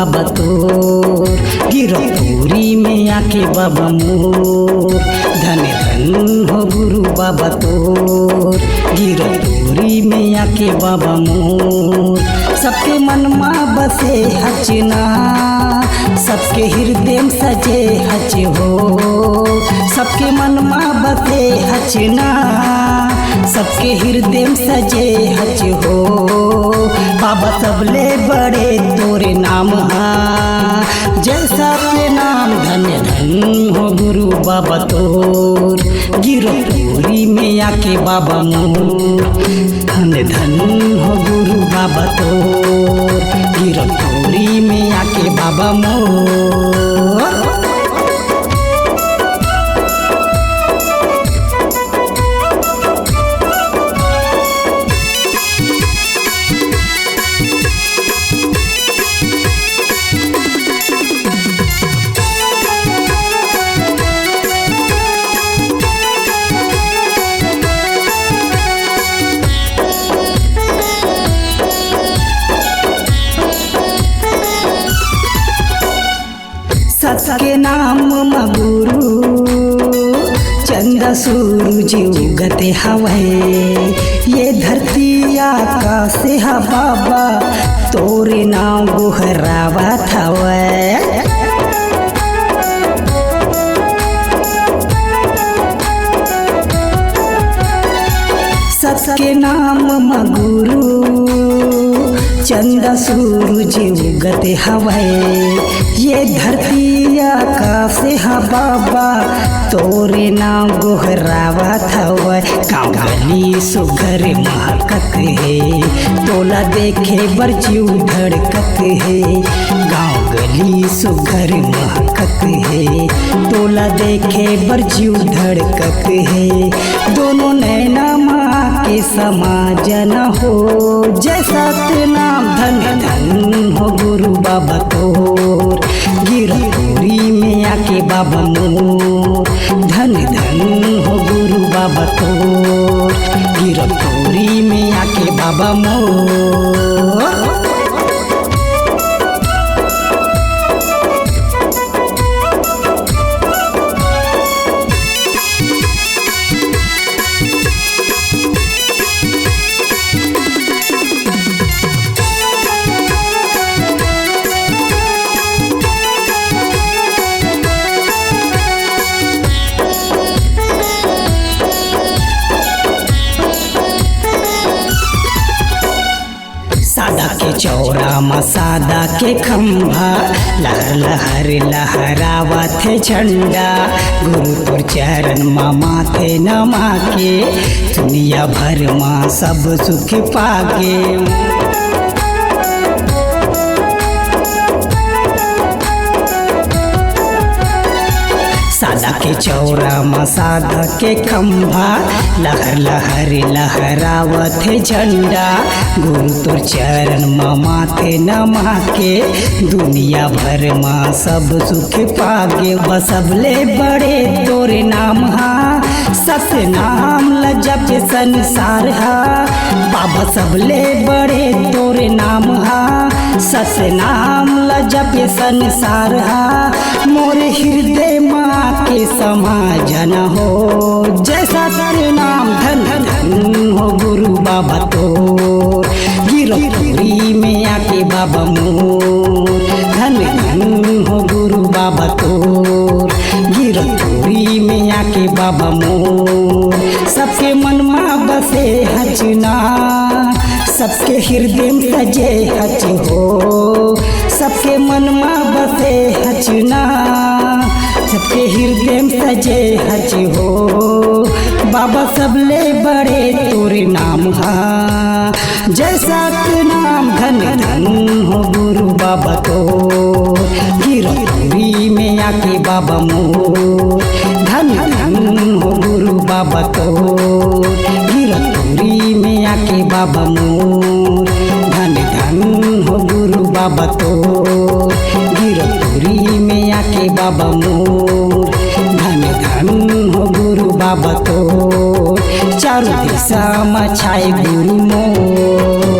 बाबा तोर, गिरपुरी में आके बाबा मोर। धन धन हो गुरु बाबा तोर, गिरपुरी में आके बाबा मोर। सबके मन में बसे हचना, सबके हृदय में सजे हच हो। सबके मन में बसे हचना, सबके हृदय में सजे हच हो। बाबा सबले बड़े तोरे नाम हा, जैसा के नाम धन्य धन हो गुरु बाबा तोर, गिरपुरी में आके बाबा मोर। धन्य धन हो गुरु बाबा तोर, गिरपुरी में आके बाबा मोर। सत्य नाम गुरु चंदा सूरज उगते हवे, ये धरती आकाश हा बाबा तोरे नाम गोहरावत हवे। सत्य नाम गुरु चंदा सूरज उगते हवे, ये धरती आकाश हा बाबा तोरे नाम गोहरावत हवे। गाँव गली सुघर महकत है, तोला देखे बर जीव धड़कत है। गाँव गली सुघर महकत है, तोला देखे बर जीव धड़कत है। दोनों नैना माँ के समाजन हो, जैसा नाम धन धन हो गुरु बाबा तोर, गिरपुरी में आके बाबा मोर। धन धन हो गुरु बाबा तोर, गिरपुरी में आके बाबा मोर। सादा के चौरा में सादा के खंभा, लहर लहर लहरावत है झंडा। गुरु तोर चरण माँ माथे नमा के, दुनिया भर माँ सब सुख पागे। सादा के चौरा में सादा के खंभा, लहर लहर लहरावत है झंडा। गुरु तोर चरण माँ माथे नमा के, दुनिया भर माँ सब सुख पागे। बसबले बड़े तोरे नाम हा, सत्य नाम लजप संसार हा। बाबा सबले बड़े तोरे नाम हा, सत्य नाम लजप संसार हा। मोरे हृदय माँ के समाजन हो, जैसा तेरे नाम धन धन हो गुरु बाबा तोर, गिरपुरी में आके बाबा मोर। धन धन हो गुरु बाबा तोर, गिरपुरी में आके बाबा मोर। सबके मन में बसे हचना, सबके हृदय में सजे हच हो। सबके मन में बसे हचना, सबके हृदय में सजे हच हो। बाबा सबले बड़े तोरे नाम हा, जैसा के नाम धन धन हो गुरु बाबा तोर, गिरपुरी में आके बाबा मोर। धन धन हो गुरु बाबा तोर, गिरपुरी में आके बाबा मोर। धन धन हो गुरु बाबा तोर, गिरपुरी में आके बाबा मोर। धन धन हो गुरु बाबा तोर, चारों दिशा में छाए गुरु मोर।